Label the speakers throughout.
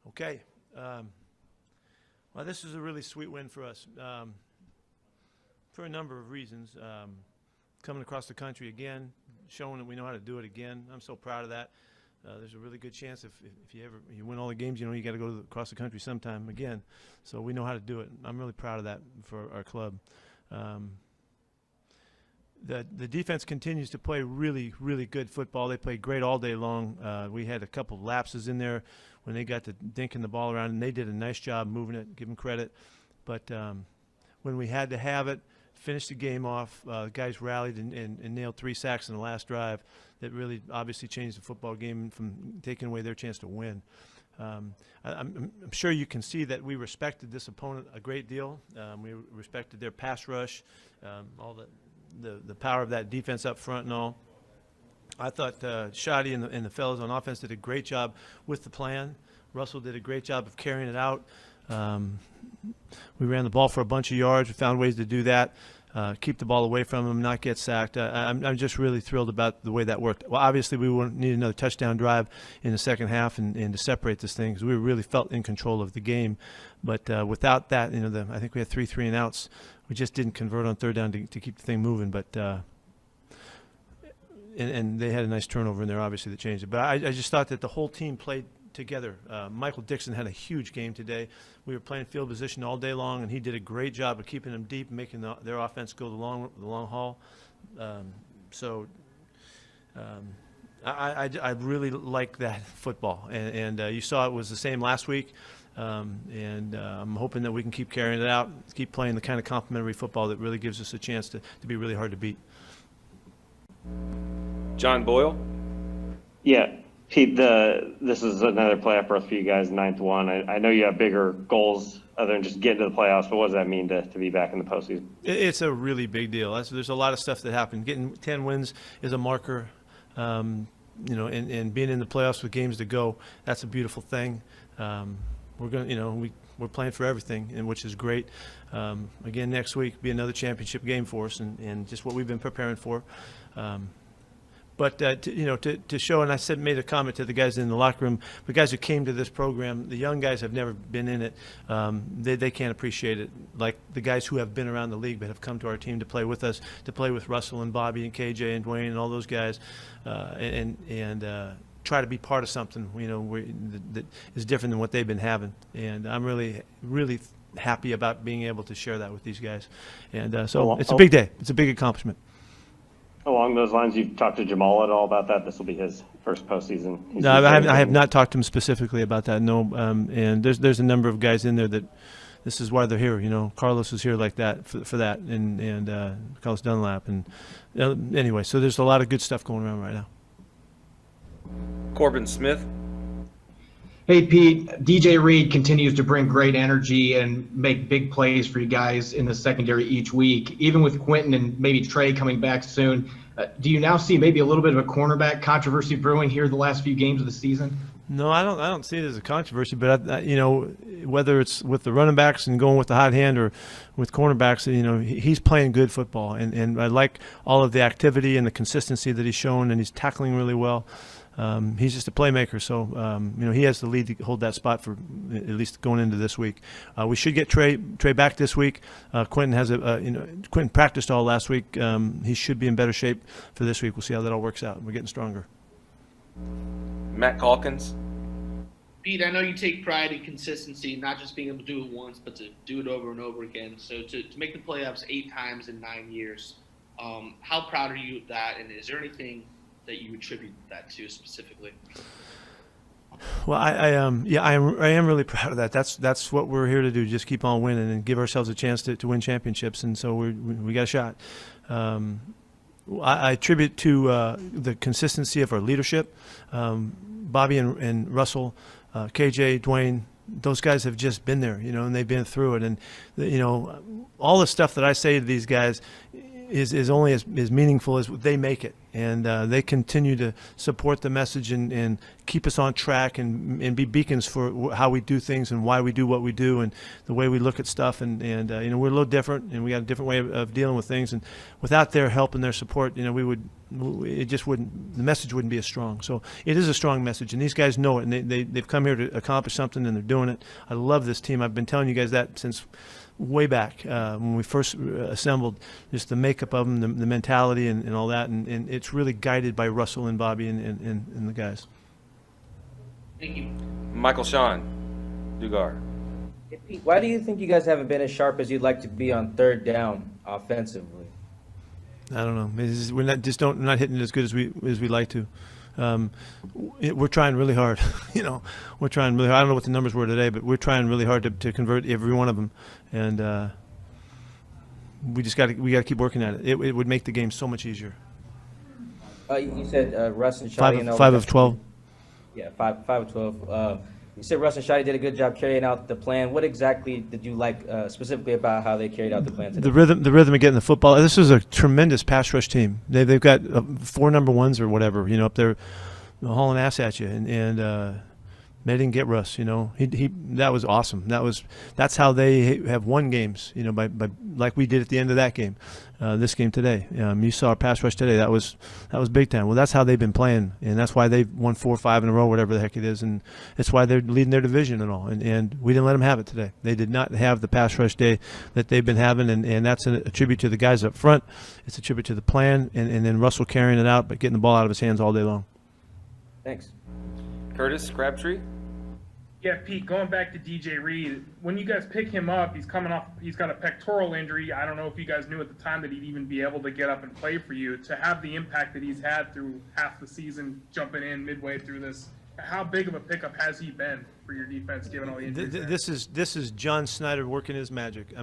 Speaker 1: Okay. Well, this is a really sweet win for us for a number of reasons. Coming across the country again, showing that we know how to do it again. I'm so proud of that. There's a really good chance if you win all the games, you got to go across the country sometime again. So we know how to do it. I'm really proud of that for our club. The defense continues to play really, really good football. They played great all day long. We had a couple of lapses in there when they got to dinking the ball around, and they did a nice job moving it. Give them credit. But when we had to have it, finished the game off. Guys rallied and nailed 3 sacks in the last drive. That really obviously changed the football game from taking away their chance to win. I'm sure you can see that we respected this opponent a great deal. We respected their pass rush, all the power of that defense up front and all. I thought Shadi and the fellas on offense did a great job with the plan. Russell did a great job of carrying it out. We ran the ball for a bunch of yards. We found ways to do that, keep the ball away from them, not get sacked. I'm just really thrilled about the way that worked. Well, obviously, we won't need another touchdown drive in the second half and to separate this thing because we really felt in control of the game. But without that, I think we had 3 3-and-outs. We just didn't convert on third down to keep the thing moving. But and they had a nice turnover in there, obviously, that changed it. But I just thought that the whole team played together. Michael Dixon had a huge game today. We were playing field position all day long, and he did a great job of keeping them deep and making their offense go the long haul. I really like that football, and you saw it was the same last week. I'm hoping that we can keep carrying it out, keep playing the kind of complementary football that really gives us a chance to be really hard to beat.
Speaker 2: John Boyle?
Speaker 3: Yeah, Pete, this is another playoff berth for you guys, 9th one. I know you have bigger goals other than just getting to the playoffs, but what does that mean to be back in the postseason?
Speaker 1: It's a really big deal. There's a lot of stuff that happened. Getting 10 wins is a marker, and being in the playoffs with games to go, that's a beautiful thing. We're going, we're playing for everything, and which is great. Again, next week be another championship game for us, and just what we've been preparing for. But to show, and I made a comment to the guys in the locker room, the guys who came to this program, the young guys have never been in it. They can't appreciate it like the guys who have been around the league but have come to our team to play with us, to play with Russell and Bobby and KJ and Dwayne and all those guys, and try to be part of something that is different than what they've been having. And I'm really, really happy about being able to share that with these guys. And so it's a big day. It's a big accomplishment.
Speaker 3: Along those lines, you've talked to Jamal at all about that? This will be his first postseason.
Speaker 1: No, I have not talked to him specifically about that. No, and there's a number of guys in there that this is why they're here. Carlos is here like that for that, and Carlos Dunlap, and anyway. So there's a lot of good stuff going around right now.
Speaker 2: Corbin Smith.
Speaker 4: Hey, Pete, DJ Reed continues to bring great energy and make big plays for you guys in the secondary each week. Even with Quentin and maybe Trey coming back soon, do you now see maybe a little bit of a cornerback controversy brewing here the last few games of the season?
Speaker 1: No, I don't see it as a controversy, but whether it's with the running backs and going with the hot hand or with cornerbacks, he's playing good football, and I like all of the activity and the consistency that he's shown, and he's tackling really well. He's just a playmaker, so he has the lead to hold that spot for at least going into this week. We should get Trey back this week. Quentin has Quentin practiced all last week. He should be in better shape for this week. We'll see how that all works out. We're getting stronger.
Speaker 2: Matt Calkins.
Speaker 5: Pete, I know you take pride in consistency, not just being able to do it once, but to do it over and over again. So to make the playoffs 8 times in 9 years, how proud are you of that? And is there anything that you attribute that to specifically?
Speaker 1: Well, I am really proud of that. That's what we're here to do. Just keep on winning and give ourselves a chance to win championships. And so we got a shot. I attribute to the consistency of our leadership. Bobby and Russell, KJ, Dwayne, those guys have just been there, and they've been through it. And all the stuff that I say to these guys, is only as meaningful as they make it, and they continue to support the message and keep us on track and be beacons for how we do things and why we do what we do and the way we look at stuff, and you know, we're a little different and we got a different way of dealing with things, and without their help and their support, you know, the message wouldn't be as strong. So it is a strong message, and these guys know it, and they've come here to accomplish something, and they're doing it. I love this team. I've been telling you guys that since way back when we first assembled, just the makeup of them, the mentality and all that, and it's really guided by Russell and Bobby and the guys.
Speaker 5: Thank you.
Speaker 2: Michael Sean, Dugar.
Speaker 6: Hey, Pete, why do you think you guys haven't been as sharp as you'd like to be on third down offensively?
Speaker 1: I don't know. We're not hitting it as good as we like to. We're trying really hard. You know, we're trying really hard. I don't know what the numbers were today, but we're trying really hard to convert every one of them, and we got to keep working at it. It would make the game so much easier.
Speaker 6: You said Russ and Shotty.
Speaker 1: 5 of 12.
Speaker 6: Yeah, 5 of 12. You said Russ and Shotty did a good job carrying out the plan. What exactly did you like specifically about how they carried out the plan today?
Speaker 1: The rhythm of getting the football. This is a tremendous pass rush team. They've got 4 number ones or whatever, you know, up there hauling ass at you, and they didn't get Russ. You know, he that was awesome. That's how they have won games. You know, by like we did at the end of that game, this game today. You saw our pass rush today. That was big time. Well, that's how they've been playing, and that's why they've won 4 or 5 in a row, whatever the heck it is, and it's why they're leading their division and all. And we didn't let them have it today. They did not have the pass rush day that they've been having, and that's a tribute to the guys up front. It's a tribute to the plan, and then Russell carrying it out, but getting the ball out of his hands all day long.
Speaker 6: Thanks.
Speaker 2: Curtis Crabtree.
Speaker 7: Yeah, Pete, going back to DJ Reed, when you guys pick him up, he's got a pectoral injury. I don't know if you guys knew at the time that he'd even be able to get up and play for you. To have the impact that he's had through half the season, jumping in midway through this, how big of a pickup has he been for your defense, given all the injuries?
Speaker 1: This is John Snyder working his magic.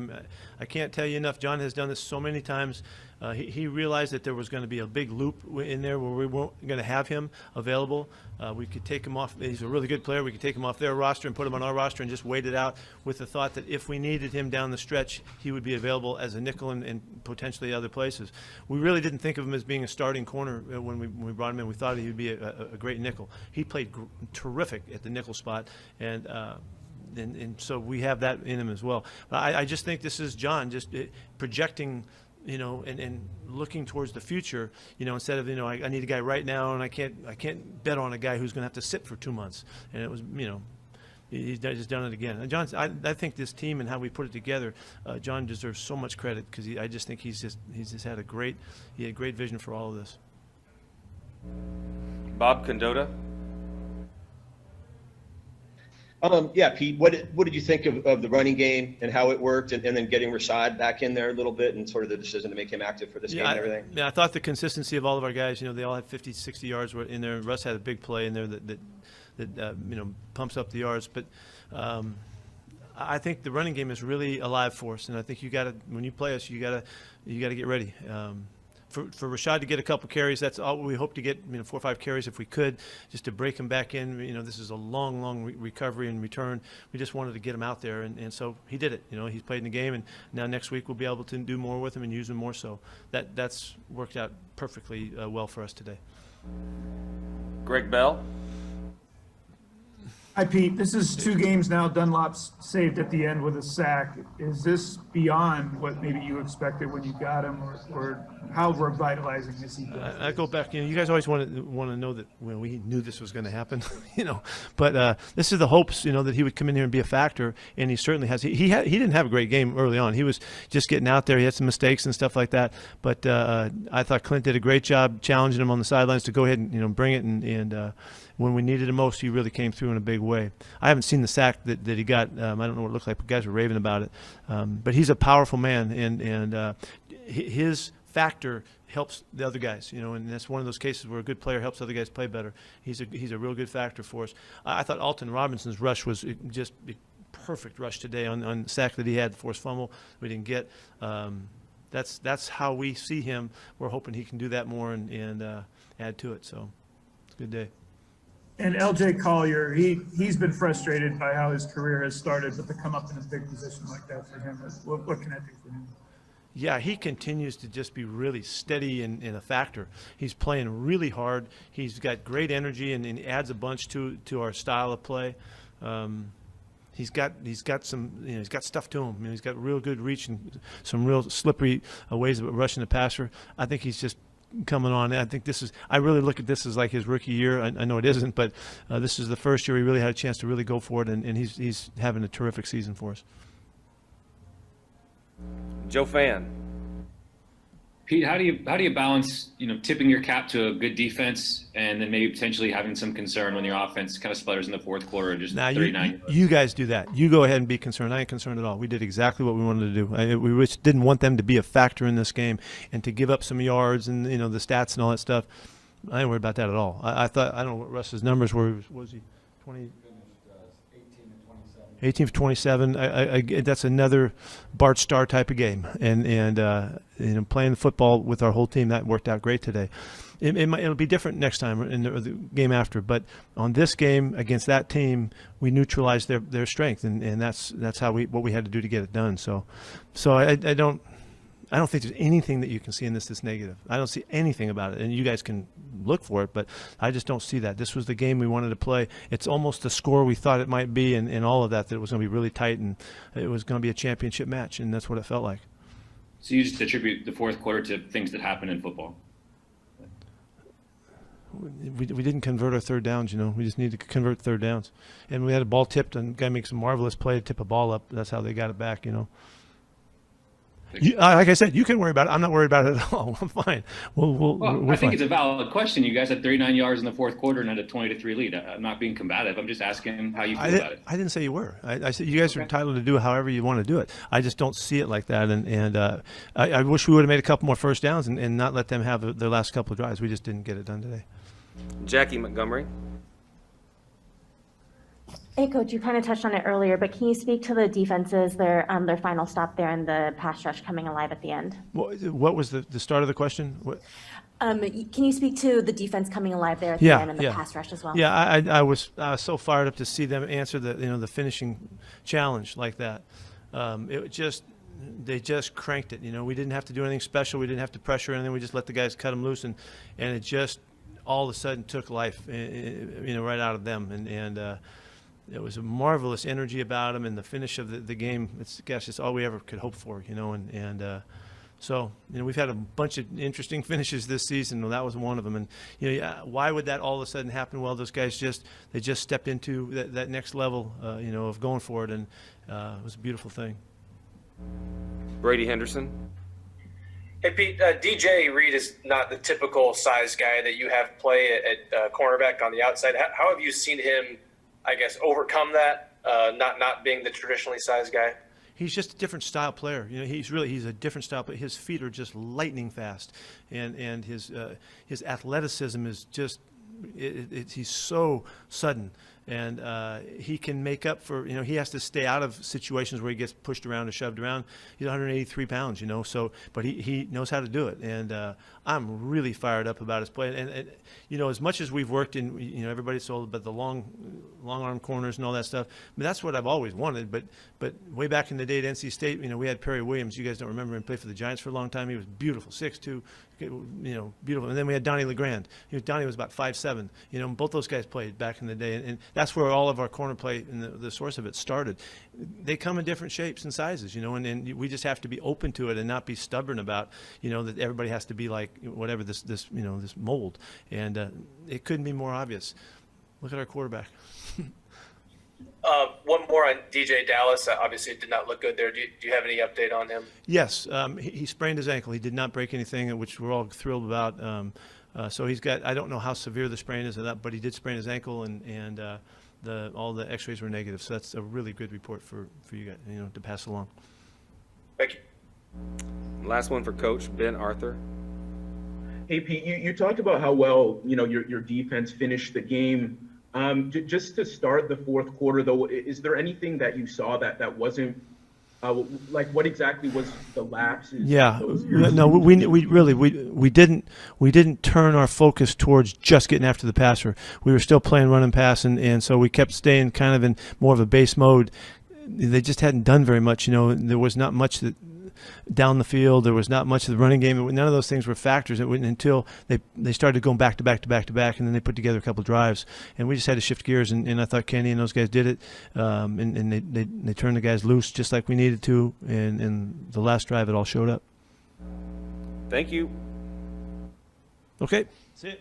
Speaker 1: I can't tell you enough. John has done this so many times. He realized that there was going to be a big loop in there where we weren't going to have him available. We could take him off. He's a really good player. We could take him off their roster and put him on our roster and just wait it out with the thought that if we needed him down the stretch, he would be available as a nickel and potentially other places. We really didn't think of him as being a starting corner when we brought him in. We thought he would be a great nickel. He played terrific at the nickel spot, and so we have that in him as well. I just think this is John just projecting, you know, and looking towards the future, you know, instead of, you know, I need a guy right now, and I can't bet on a guy who's going to have to sit for 2 months. And it was, you know, he's just done it again. And John, I think this team and how we put it together, John deserves so much credit, because I just think he's just had a great vision for all of this.
Speaker 2: Bob Condota.
Speaker 8: Yeah, Pete, what did you think of the running game and how it worked, and then getting Rashad back in there a little bit, and sort of the decision to make him active for this game and everything?
Speaker 1: I thought the consistency of all of our guys, you know, they all had 50, 60 yards in there. Russ had a big play in there that you know, pumps up the yards. But I think the running game is really alive for us, and I think when you play us, you got to get ready. For Rashad to get a couple carries, that's all we hope to get, you know, 4 or 5 carries if we could, just to break him back in. You know, this is a long recovery and return. We just wanted to get him out there, and so he did it. You know, he's played in the game, and now next week we'll be able to do more with him and use him more. So that's worked out perfectly well for us today.
Speaker 2: Greg Bell.
Speaker 9: Hi, Pete. This is 2 games now. Dunlop's saved at the end with a sack. Is this beyond what maybe you expected when you got him, or how revitalizing is he?
Speaker 1: I go back. You know, you guys always want to know that we knew this was going to happen. You know, but this is the hopes. You know, that he would come in here and be a factor, and he certainly has. He didn't have a great game early on. He was just getting out there. He had some mistakes and stuff like that. But I thought Clint did a great job challenging him on the sidelines to go ahead and, you know, bring it and when we needed him most, he really came through in a big way. I haven't seen the sack that he got. I don't know what it looked like, but guys were raving about it. But he's a powerful man, and his factor helps the other guys, you know, and that's one of those cases where a good player helps other guys play better. He's a real good factor for us. I thought Alton Robinson's rush was just a perfect rush today on the sack that he had, the forced fumble we didn't get. That's how we see him. We're hoping he can do that more and add to it. So it's a good day.
Speaker 9: And LJ Collier, he's been frustrated by how his career has started, but to come up in a big position like that for him, what can that do for him?
Speaker 1: Yeah, he continues to just be really steady and a factor. He's playing really hard. He's got great energy and adds a bunch to our style of play. He's got some, he's got stuff to him. He's got real good reach and some real slippery ways of rushing the passer. I think he's just coming on. I think I really look at this as like his rookie year. I know it isn't, but this is the first year he really had a chance to really go for it, and he's having a terrific season for us.
Speaker 2: Joe Fan.
Speaker 10: Pete, how do you balance, tipping your cap to a good defense and then maybe potentially having some concern when your offense kind of sputters in the fourth quarter and just 39?
Speaker 1: You guys do that. You go ahead and be concerned. I ain't concerned at all. We did exactly what we wanted to do. We just didn't want them to be a factor in this game and to give up some yards and the stats and all that stuff. I ain't worried about that at all. I don't know what Russ's numbers were. Was he 20? 18 for 27. That's another Bart Starr type of game, and playing football with our whole team, that worked out great today. It'll be different next time in the game after, but on this game against that team, we neutralized their strength, and that's what we had to do to get it done. So I don't think there's anything that you can see in this that's negative. I don't see anything about it, and you guys can look for it, but I just don't see that. This was the game we wanted to play. It's almost the score we thought it might be, and all of that it was going to be really tight, and it was going to be a championship match, and that's what it felt like.
Speaker 10: So you just attribute the fourth quarter to things that happen in football?
Speaker 1: We didn't convert our third downs, We just need to convert third downs. And we had a ball tipped, and the guy makes a marvelous play to tip a ball up. That's how they got it back, like I said, you can worry about it. I'm not worried about it at all. I'm fine.
Speaker 10: I think it's a valid question. You guys had 39 yards in the fourth quarter and had a 20-3 lead. I'm not being combative. I'm just asking how you feel about it.
Speaker 1: I didn't say you were. I said you guys are entitled to do it however you want to do it. I just don't see it like that. And I wish we would have made a couple more first downs and not let them have their last couple of drives. We just didn't get it done today.
Speaker 2: Jackie Montgomery.
Speaker 11: Hey, Coach, you kind of touched on it earlier, but can you speak to the defenses, their final stop there and the pass rush coming alive at the end?
Speaker 1: What was the start of the question?
Speaker 11: Can you speak to the defense coming alive there at the end and the pass rush as well?
Speaker 1: Yeah, I was so fired up to see them answer the finishing challenge like that. They just cranked it. We didn't have to do anything special. We didn't have to pressure anything. We just let the guys cut them loose, and it just all of a sudden took life, right out of them, and there was a marvelous energy about him, and the finish of the game. It's all we ever could hope for, So we've had a bunch of interesting finishes this season. Well, that was one of them, and why would that all of a sudden happen? Well, those guys just stepped into that next level, of going for it, and it was a beautiful thing.
Speaker 2: Brady Henderson.
Speaker 12: Hey, Pete, DJ Reed is not the typical size guy that you have play at cornerback on the outside. How have you seen him, I guess, overcome that, not being the traditionally sized guy?
Speaker 1: He's just a different style player. He's a different style, but his feet are just lightning fast, and his athleticism is just he's so sudden, and he can make up for he has to stay out of situations where he gets pushed around or shoved around. He's 183 pounds, but he knows how to do it, and I'm really fired up about his play. And as much as we've worked in everybody's told about the long arm corners and all that stuff, that's what I've always wanted. But way back in the day at NC State, we had Perry Williams. You guys don't remember him, played for the Giants for a long time. He was beautiful, 6'2", beautiful. And then we had Donnie LeGrand. Donnie was about 5'7". Both those guys played back in the day, and that's where all of our corner play and the source of it started. They come in different shapes and sizes, and we just have to be open to it and not be stubborn about, that everybody has to be like whatever this mold. And it couldn't be more obvious. Look at our quarterback.
Speaker 12: One more on DJ Dallas. Obviously, it did not look good there. Do you have any update on him?
Speaker 1: Yes, he sprained his ankle. He did not break anything, which we're all thrilled about. So he's got. I don't know how severe the sprain is, but he did sprain his ankle, and all the X-rays were negative. So that's a really good report for you guys, to pass along.
Speaker 12: Thank you.
Speaker 2: Last one for Coach Ben Arthur.
Speaker 13: Hey Pete, you talked about how well your defense finished the game. Just to start the fourth quarter, though, is there anything that you saw that wasn't what exactly was the lapse?
Speaker 1: Yeah, no, we didn't turn our focus towards just getting after the passer. We were still playing run and pass, and so we kept staying kind of in more of a base mode. They just hadn't done very much, There was not much that down the field. There was not much of the running game. None of those things were factors. It went until they started going back to back to back to back, and then they put together a couple of drives. And we just had to shift gears, and I thought Kenny and those guys did it. And they turned the guys loose just like we needed to. And the last drive, it all showed up.
Speaker 2: Thank you.
Speaker 1: Okay. That's it.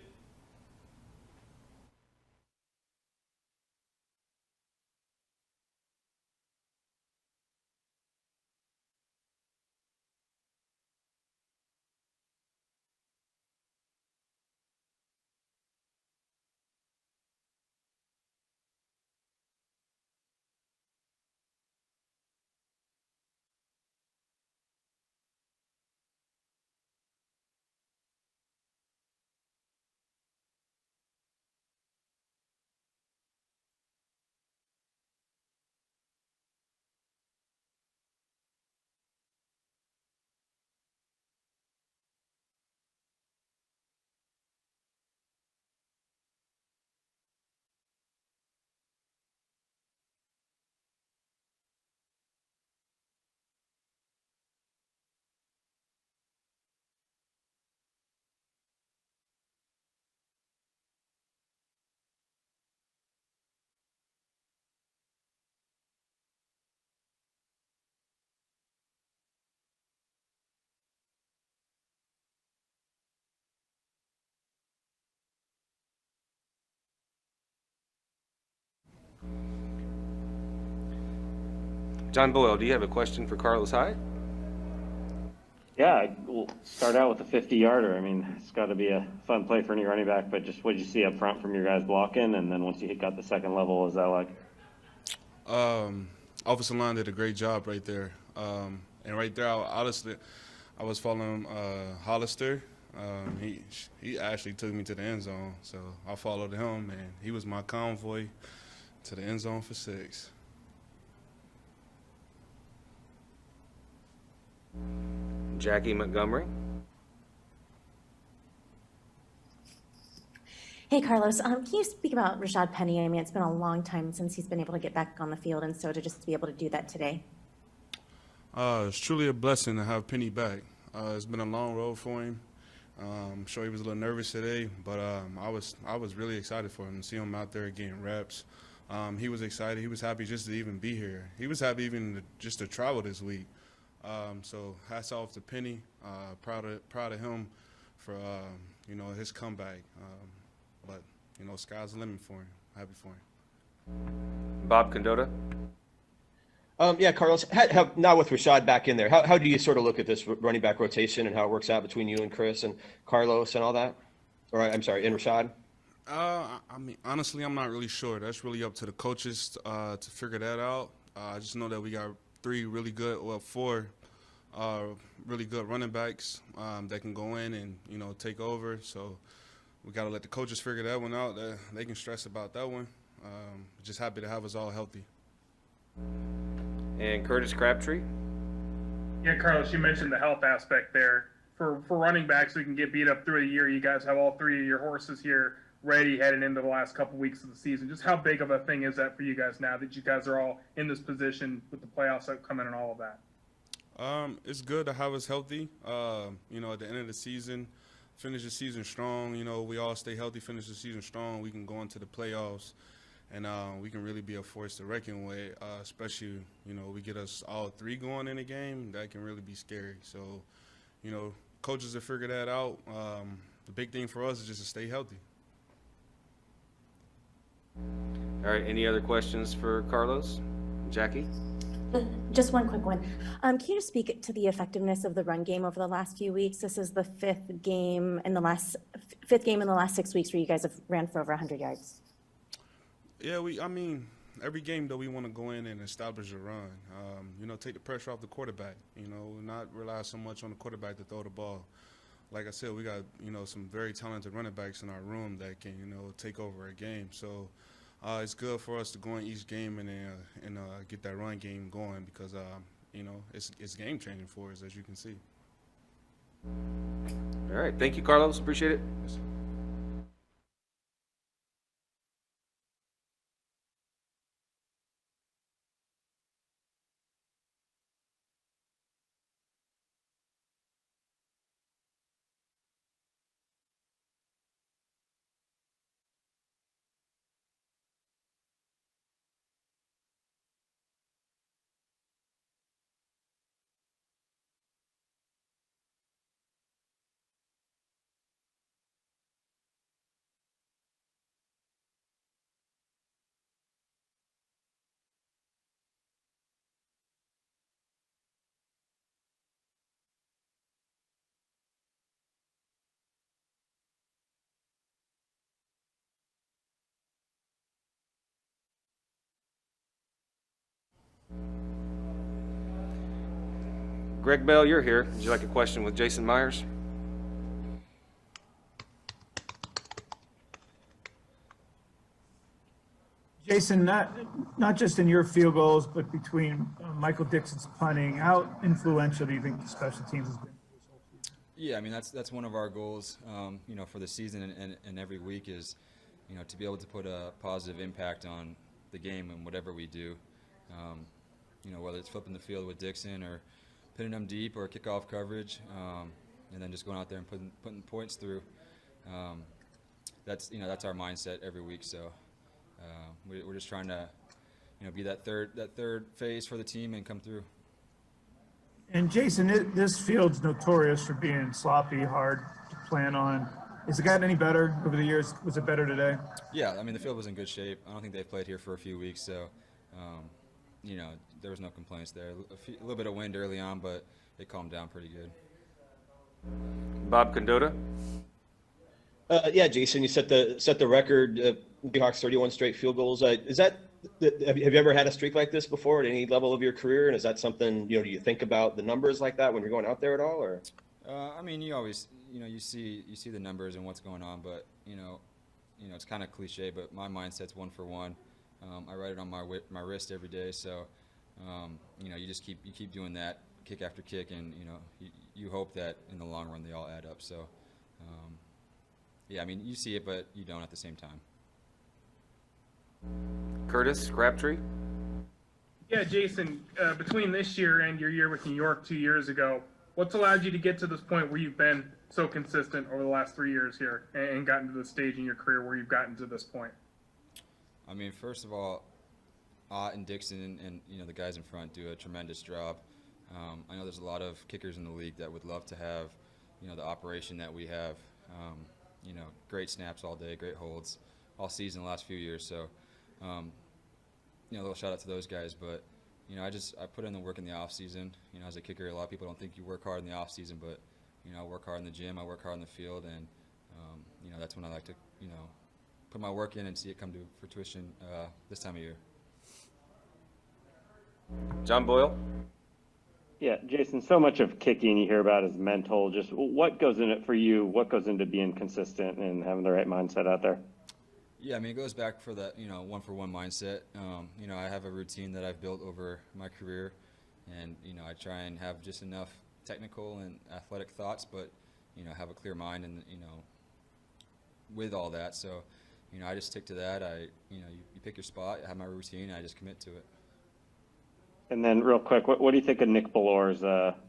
Speaker 2: John Boyle, do you have a question for Carlos Hyde?
Speaker 3: Yeah, we'll start out with a 50-yarder. I mean, it's got to be a fun play for any running back, but just what did you see up front from your guys blocking? And then once you got the second level, what was that like?
Speaker 14: Offensive line did a great job right there. And right there, I was following Hollister. He actually took me to the end zone, so I followed him, and he was my convoy to the end zone for 6.
Speaker 2: Jackie Montgomery.
Speaker 11: Hey, Carlos, can you speak about Rashad Penny? I mean, it's been a long time since he's been able to get back on the field, and so to just be able to do that today.
Speaker 14: It's truly a blessing to have Penny back. It's been a long road for him. I'm sure he was a little nervous today, but I was really excited for him to see him out there getting reps. He was excited. He was happy just to even be here. He was happy even just to travel this week. So hats off to Penny. Proud of him for his comeback. But sky's the limit for him. Happy for him.
Speaker 2: Bob Condota.
Speaker 8: Yeah, Carlos, now with Rashad back in there, how do you sort of look at this running back rotation and how it works out between you and Chris and Carlos and all that? Or I'm sorry, and Rashad?
Speaker 14: I mean, honestly, I'm not really sure. That's really up to the coaches to figure that out. I just know that we got 4 really good running backs that can go in and, take over. So we got to let the coaches figure that one out. They can stress about that one. Just happy to have us all healthy.
Speaker 2: And Curtis Crabtree.
Speaker 7: Yeah, Carlos, you mentioned the health aspect there. For running backs who can get beat up through the year, you guys have all 3 of your horses here ready heading into the last couple weeks of the season. Just how big of a thing is that for you guys now that you guys are all in this position with the playoffs upcoming and all of that?
Speaker 14: It's good to have us healthy. At the end of the season, finish the season strong. We all stay healthy, finish the season strong. We can go into the playoffs, and we can really be a force to reckon with, especially, we get us all 3 going in a game. That can really be scary. So, coaches have figured that out. The big thing for us is just to stay healthy.
Speaker 2: All right, any other questions for Carlos? Jackie?
Speaker 11: Just one quick one. Can you just speak to the effectiveness of the run game over the last few weeks? This is the fifth game in the last 6 weeks where you guys have ran for over 100 yards.
Speaker 14: Yeah, every game that we want to go in and establish a run, take the pressure off the quarterback, not rely so much on the quarterback to throw the ball. Like I said, we got, some very talented running backs in our room that can, take over a game. So it's good for us to go in each game and get that run game going because, it's game changing for us, as you can see.
Speaker 2: All right. Thank you, Carlos. Appreciate it.
Speaker 14: Yes, sir.
Speaker 2: Greg Bell, you're here. Would you like a question with Jason Myers?
Speaker 9: Jason, not just in your field goals, but between Michael Dixon's punting, how influential do you think the special teams has been?
Speaker 15: Yeah, I mean that's one of our goals, for the season and every week is, to be able to put a positive impact on the game and whatever we do, whether it's flipping the field with Dixon or pinning them deep or kickoff coverage, and then just going out there and putting points through. That's our mindset every week. So we're just trying to, be that third phase for the team and come through.
Speaker 9: And Jason, this field's notorious for being sloppy, hard to plan on. Has it gotten any better over the years? Was it better today?
Speaker 15: Yeah, I mean the field was in good shape. I don't think they've played here for a few weeks, so there was no complaints there. A little bit of wind early on, but it calmed down pretty good.
Speaker 2: Bob Condotta.
Speaker 8: Yeah, Jason, you set the record. Seahawks 31 straight field goals. Is that have you ever had a streak like this before at any level of your career? And is that something do you think about the numbers like that when you're going out there at all? Or
Speaker 15: I mean, you always you see the numbers and what's going on, but it's kind of cliche. But my mindset's one for one. I write it on my wrist every day, so you just keep doing that kick after kick, and you hope that in the long run they all add up. So. Yeah, I mean, you see it, but you don't at the same time.
Speaker 2: Curtis Crabtree.
Speaker 7: Yeah, Jason, between this year and your year with New York 2 years ago, what's allowed you to get to this point where you've been so consistent over the last 3 years here and gotten to the stage in your career where you've gotten to this point?
Speaker 15: I mean, first of all, Ott and Dixon and the guys in front do a tremendous job. I know there's a lot of kickers in the league that would love to have, the operation that we have. Great snaps all day, great holds all season the last few years. So, a little shout out to those guys. But, I put in the work in the off season. As a kicker, a lot of people don't think you work hard in the off season, but, I work hard in the gym, I work hard in the field, and, that's when I like to, put my work in and see it come to fruition this time of year.
Speaker 2: John Boyle.
Speaker 3: Yeah, Jason, so much of kicking you hear about is mental. Just what goes in it for you? What goes into being consistent and having the right mindset out there?
Speaker 15: Yeah, I mean, it goes back for that, one-for-one mindset. I have a routine that I've built over my career, and, I try and have just enough technical and athletic thoughts, but, have a clear mind and, with all that. So, I just stick to that. You pick your spot, I have my routine, and I just commit to it.
Speaker 3: And then, real quick, what do you think of Nick Ballor's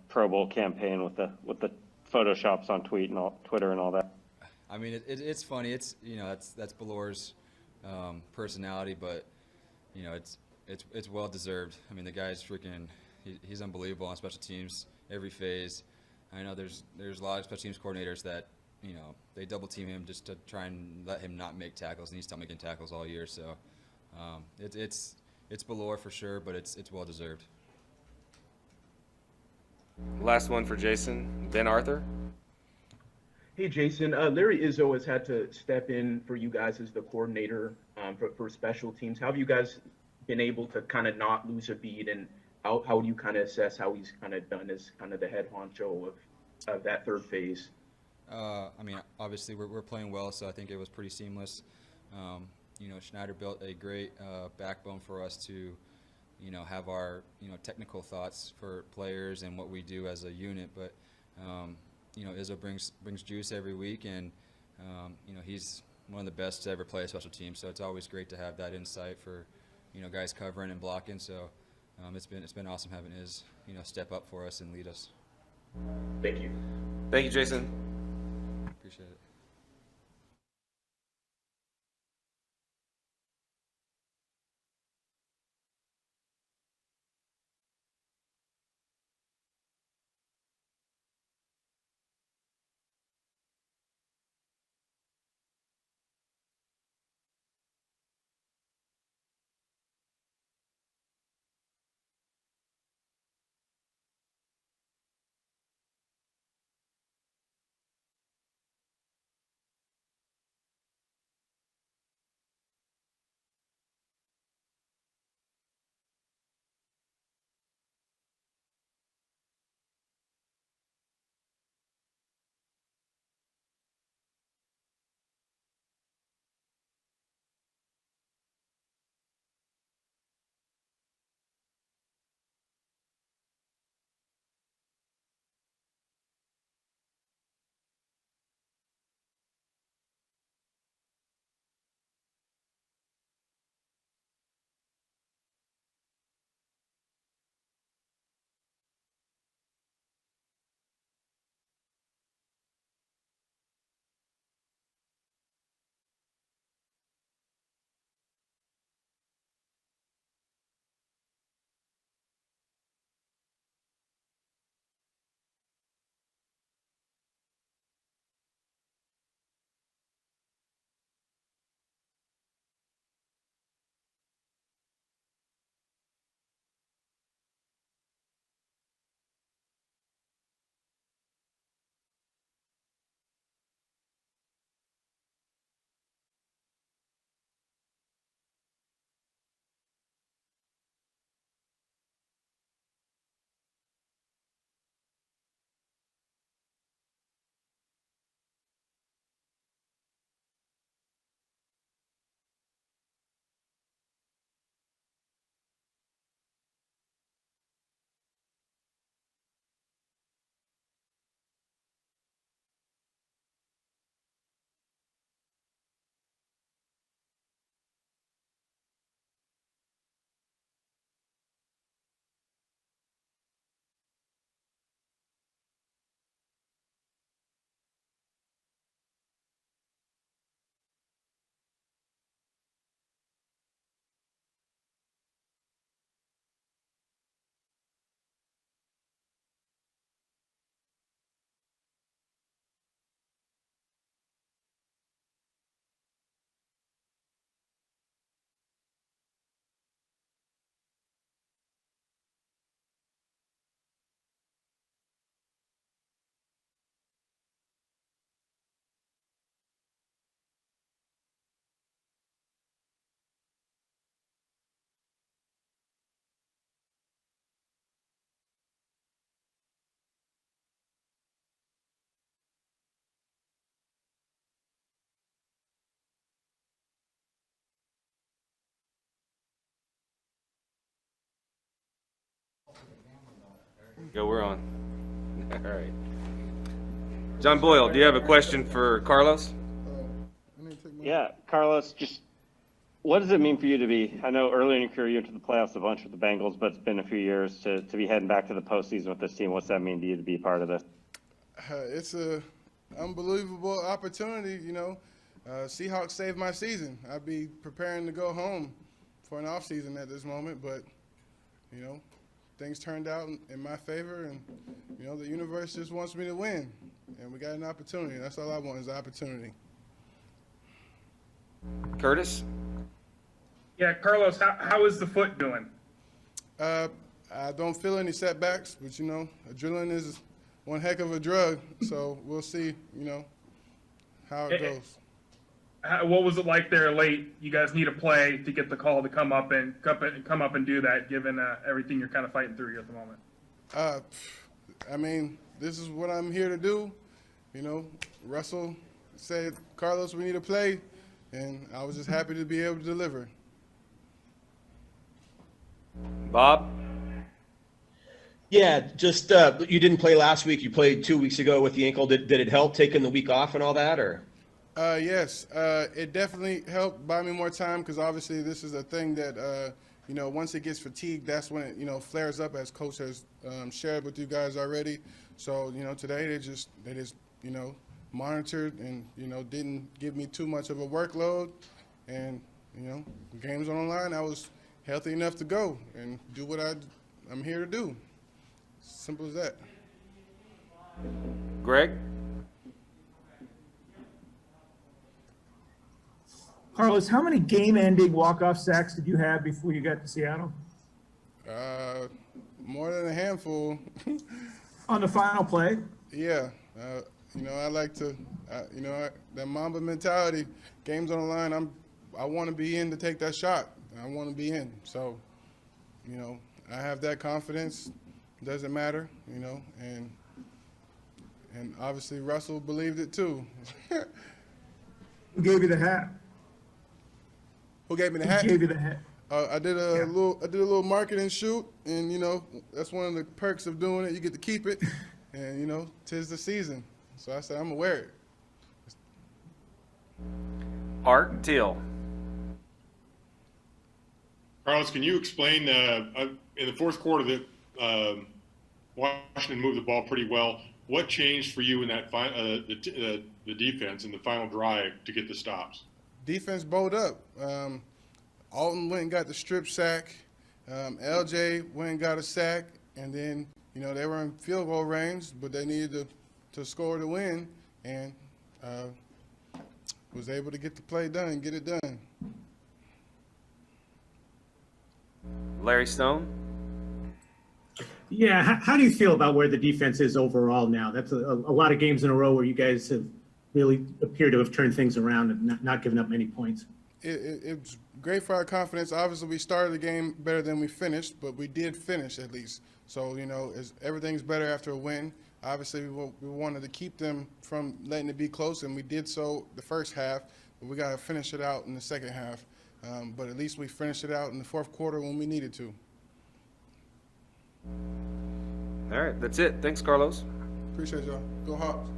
Speaker 3: Pro Bowl campaign with the photoshops on Twitter and all that?
Speaker 15: I mean, it's funny. It's that's Ballor's personality, but it's well deserved. I mean, the guy's freaking he's unbelievable on special teams every phase. I know there's a lot of special teams coordinators that they double team him just to try and let him not make tackles, and he's still making tackles all year. So it's Ballor for sure, but it's well deserved.
Speaker 2: Last one for Jason. Ben Arthur.
Speaker 13: Hey, Jason. Larry Izzo has had to step in for you guys as the coordinator for special teams. How have you guys been able to kind of not lose a beat, and how do you kind of assess how he's kind of done as kind of the head honcho of that third phase?
Speaker 15: I mean, obviously we're playing well, so I think it was pretty seamless. Schneider built a great backbone for us to, have our, technical thoughts for players and what we do as a unit. But, Izzo brings juice every week, and, he's one of the best to ever play a special team. So it's always great to have that insight for, guys covering and blocking. So it's been awesome having Iz, step up for us and lead us.
Speaker 13: Thank you.
Speaker 2: Thank you, Jason.
Speaker 15: Appreciate it.
Speaker 2: Go, we're on. All right. John Boyle, do you have a question for Carlos?
Speaker 3: Yeah, Carlos, just what does it mean for you to be? I know early in your career you went to the playoffs a bunch with the Bengals, but it's been a few years to be heading back to the postseason with this team. What's that mean to you to be part of this?
Speaker 14: It's a unbelievable opportunity. Seahawks saved my season. I'd be preparing to go home for an off season at this moment, but things turned out in my favor, and the universe just wants me to win, and we got an opportunity. That's all I want is an opportunity.
Speaker 2: Curtis?
Speaker 7: Yeah, Carlos, how is the foot doing?
Speaker 14: I don't feel any setbacks, but adrenaline is one heck of a drug, so we'll see, how it goes.
Speaker 7: What was it like there late? You guys need a play to get the call to come up and do that, given everything you're kind of fighting through here at the moment.
Speaker 14: I mean, this is what I'm here to do. Russell said, Carlos, we need a play, and I was just happy to be able to deliver.
Speaker 2: Bob?
Speaker 8: Yeah, just you didn't play last week. You played 2 weeks ago with the ankle. Did it help taking the week off and all that, or?
Speaker 14: Yes, it definitely helped buy me more time because obviously this is a thing that once it gets fatigued, that's when it flares up, as Coach has shared with you guys already. So today they just monitored and didn't give me too much of a workload, and the game's on the line. I was healthy enough to go and do what I'm here to do. Simple as that.
Speaker 2: Greg?
Speaker 9: Carlos, how many game-ending walk-off sacks did you have before you got to Seattle?
Speaker 14: More than a handful.
Speaker 9: On the final play?
Speaker 14: Yeah. I like to, that Mamba mentality, game's on the line, I want to be in to take that shot. I want to be in. So, I have that confidence. Doesn't matter, and obviously Russell believed it too.
Speaker 9: Who gave you the hat?
Speaker 14: Who gave me the hat?
Speaker 9: Who gave you the hat?
Speaker 14: I did a little marketing shoot, and that's one of the perks of doing it. You get to keep it, and 'tis the season. So I said I'm gonna wear it.
Speaker 2: Art Teal.
Speaker 16: Carlos, can you explain in the fourth quarter that Washington moved the ball pretty well? What changed for you in that the defense in the final drive to get the stops?
Speaker 14: Defense bowled up. Alton went and got the strip sack. LJ went and got a sack, and then they were in field goal range, but they needed to score to win, and was able to get the play done, get it done.
Speaker 2: Larry Stone?
Speaker 17: Yeah, how do you feel about where the defense is overall now? That's a lot of games in a row where you guys have really appear to have turned things around and not given up many points.
Speaker 14: It's great for our confidence. Obviously, we started the game better than we finished, but we did finish at least. So, everything's better after a win. Obviously, we wanted to keep them from letting it be close, and we did so the first half, but we got to finish it out in the second half. But at least we finished it out in the fourth quarter when we needed to.
Speaker 2: All right, that's it. Thanks, Carlos.
Speaker 14: Appreciate y'all. Go Hawks.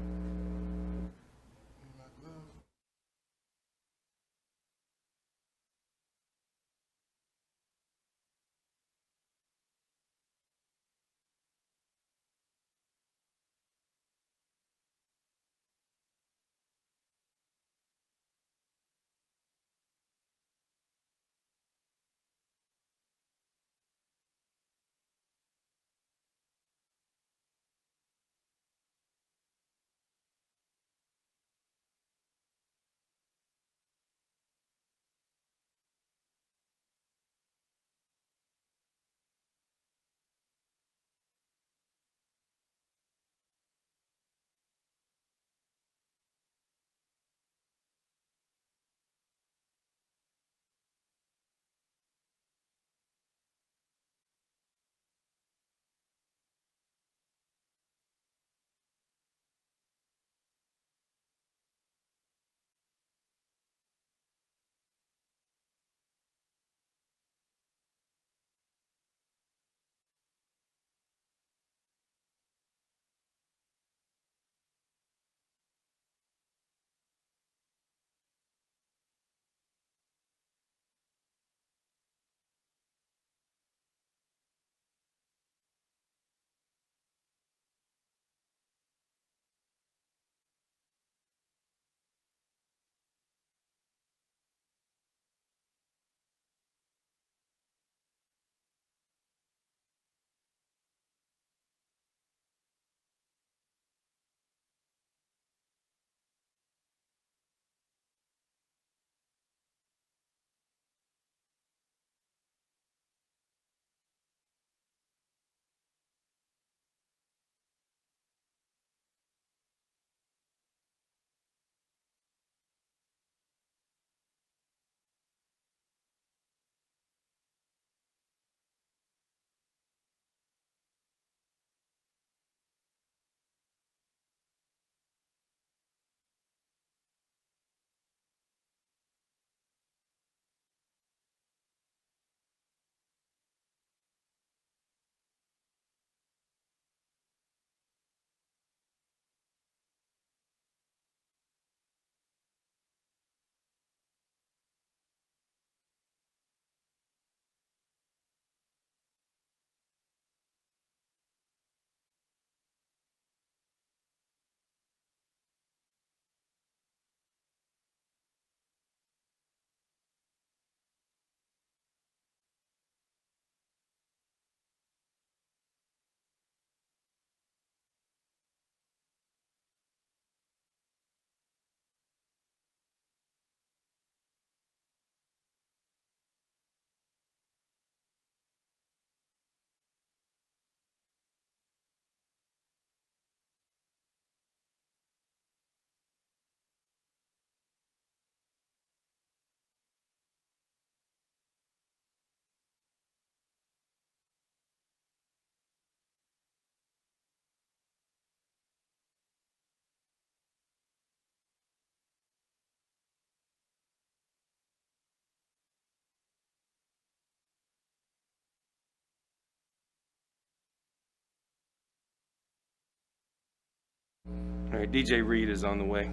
Speaker 2: All right, DJ Reed is on the way.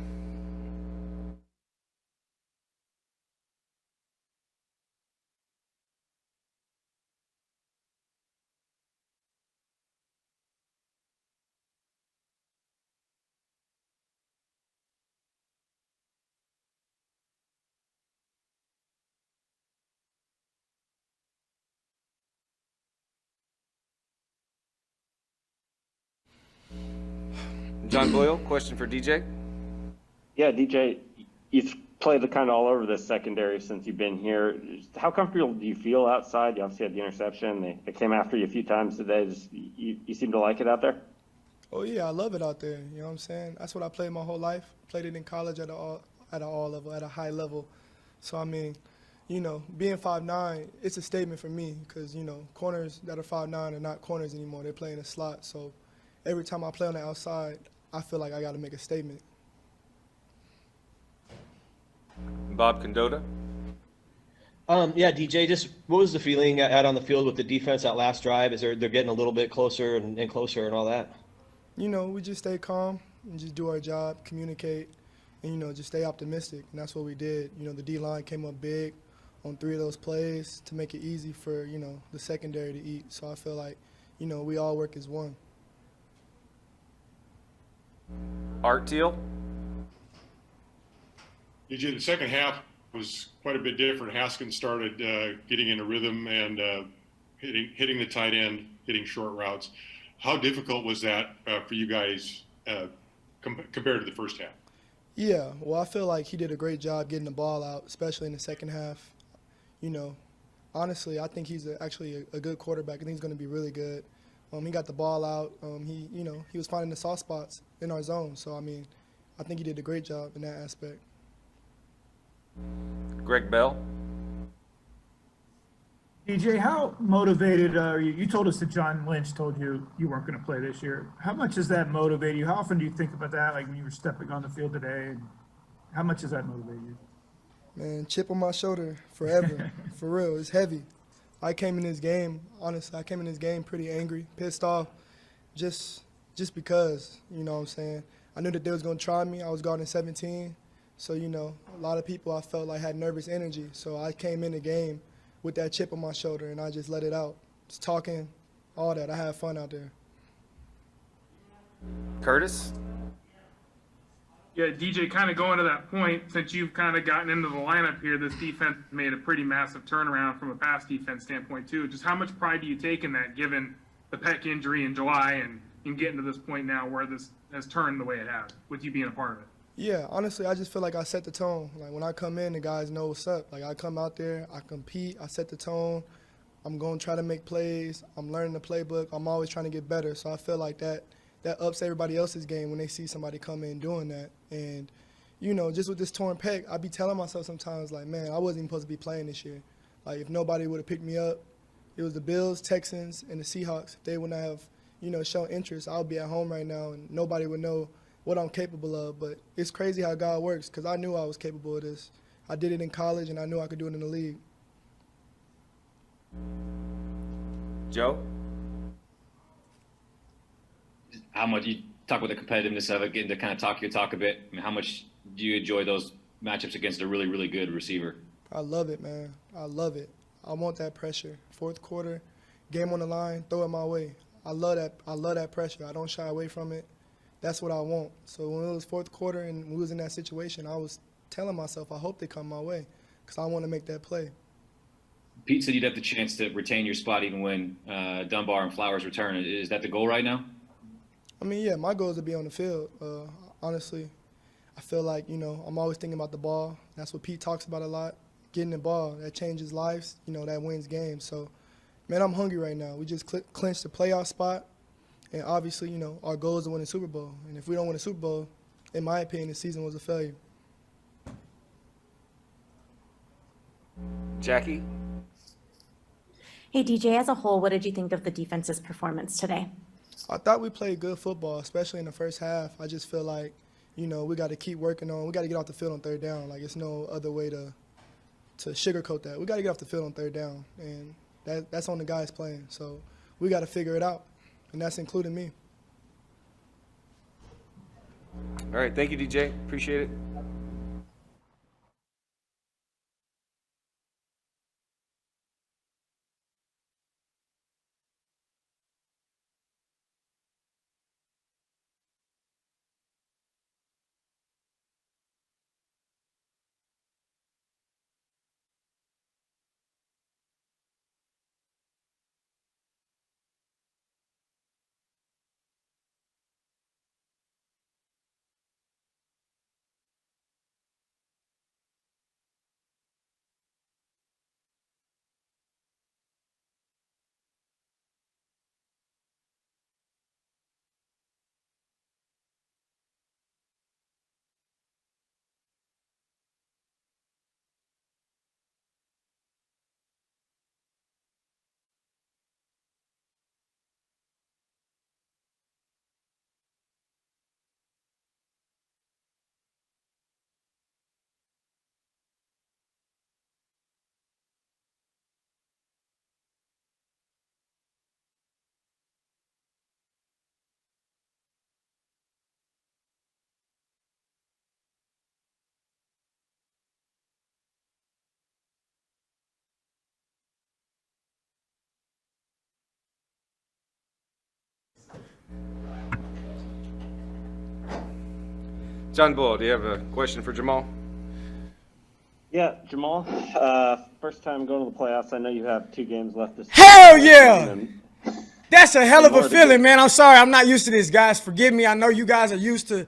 Speaker 2: John Boyle, question for DJ.
Speaker 3: Yeah, DJ, you've played the kind of all over this secondary since you've been here. How comfortable do you feel outside? You obviously had the interception. They came after you a few times today. You seem to like it out there?
Speaker 18: Oh yeah, I love it out there. You know what I'm saying? That's what I played my whole life. Played it in college at an all level, at a high level. So I mean, you know, being 5'9", it's a statement for me because you know corners that are 5'9" are not corners anymore. They're playing a slot. So every time I play on the outside, I feel like I got to make a statement.
Speaker 2: Bob Condotta.
Speaker 8: Yeah, DJ, just what was the feeling out on the field with the defense that last drive? They're getting a little bit closer and closer and all that?
Speaker 18: You know, we just stay calm and just do our job, communicate, and, you know, just stay optimistic. And that's what we did. You know, the D-line came up big on 3 of those plays to make it easy for, you know, the secondary to eat. So I feel like, you know, we all work as one.
Speaker 2: Art Teal.
Speaker 16: DJ, the second half was quite a bit different. Haskins started getting in a rhythm and hitting the tight end, hitting short routes. How difficult was that for you guys compared to the first half?
Speaker 18: Yeah, well, I feel like he did a great job getting the ball out, especially in the second half. You know, honestly, I think he's actually a good quarterback. I think he's going to be really good. He got the ball out. He was finding the soft spots in our zone. So, I mean, I think he did a great job in that aspect.
Speaker 2: Greg Bell.
Speaker 9: DJ, how motivated are you? You told us that John Lynch told you you weren't going to play this year. How much does that motivate you? How often do you think about that, like when you were stepping on the field today? And how much does that motivate you?
Speaker 18: Man, chip on my shoulder forever. For real, it's heavy. I came in this game, honestly, pretty angry, pissed off, just because, you know what I'm saying? I knew that they was going to try me. I was guarding 17. So, you know, a lot of people I felt like had nervous energy. So I came in the game with that chip on my shoulder, and I just let it out. Just talking, all that. I had fun out there.
Speaker 2: Curtis?
Speaker 7: Yeah, DJ, kind of going to that point, since you've kind of gotten into the lineup here, this defense made a pretty massive turnaround from a pass defense standpoint, too. Just how much pride do you take in that, given the pec injury in July and getting to this point now where this has turned the way it has, with you being a part of it?
Speaker 18: Yeah, honestly, I just feel like I set the tone. Like, when I come in, the guys know what's up. Like, I come out there, I compete, I set the tone. I'm going to try to make plays. I'm learning the playbook. I'm always trying to get better. So I feel like that ups everybody else's game when they see somebody come in doing that. And, you know, just with this torn pec, I be telling myself sometimes, like, man, I wasn't even supposed to be playing this year. Like, if nobody would have picked me up, it was the Bills, Texans, and the Seahawks. If they wouldn't have, you know, shown interest, I would be at home right now, and nobody would know what I'm capable of. But it's crazy how God works, because I knew I was capable of this. I did it in college, and I knew I could do it in the league.
Speaker 2: Joe?
Speaker 10: How much you talk about the competitiveness of it, getting to kind of talk your talk a bit. I mean, how much do you enjoy those matchups against a really, really good receiver?
Speaker 18: I love it, man. I love it. I want that pressure. Fourth quarter, game on the line, throw it my way. I love that. I love that pressure. I don't shy away from it. That's what I want. So when it was fourth quarter and we was in that situation, I was telling myself, I hope they come my way, because I want to make that play.
Speaker 10: Pete said you'd have the chance to retain your spot even when Dunbar and Flowers return. Is that the goal right now?
Speaker 18: I mean, yeah, my goal is to be on the field. Honestly, I feel like, you know, I'm always thinking about the ball. That's what Pete talks about a lot. Getting the ball, that changes lives, you know, that wins games. So, man, I'm hungry right now. We just clinched the playoff spot. And obviously, you know, our goal is to win a Super Bowl. And if we don't win a Super Bowl, in my opinion, the season was a failure.
Speaker 2: Jackie?
Speaker 11: Hey, DJ, as a whole, what did you think of the defense's performance today?
Speaker 18: I thought we played good football, especially in the first half. I just feel like, you know, we got to keep working on. We got to get off the field on third down. Like, it's no other way to sugarcoat that. We got to get off the field on third down, and that's on the guys playing. So we got to figure it out, and that's including me.
Speaker 2: All right, thank you, DJ. Appreciate it. John Bull, do you have a question for Jamal?
Speaker 3: Yeah, Jamal, first time going to the playoffs. I know you have 2 games left this
Speaker 19: Hell
Speaker 3: season,
Speaker 19: yeah!
Speaker 3: and
Speaker 19: That's a hell of a
Speaker 3: more to
Speaker 19: feeling,
Speaker 3: go.
Speaker 19: man. I'm sorry. I'm not used to this, guys. Forgive me. I know you guys are used to,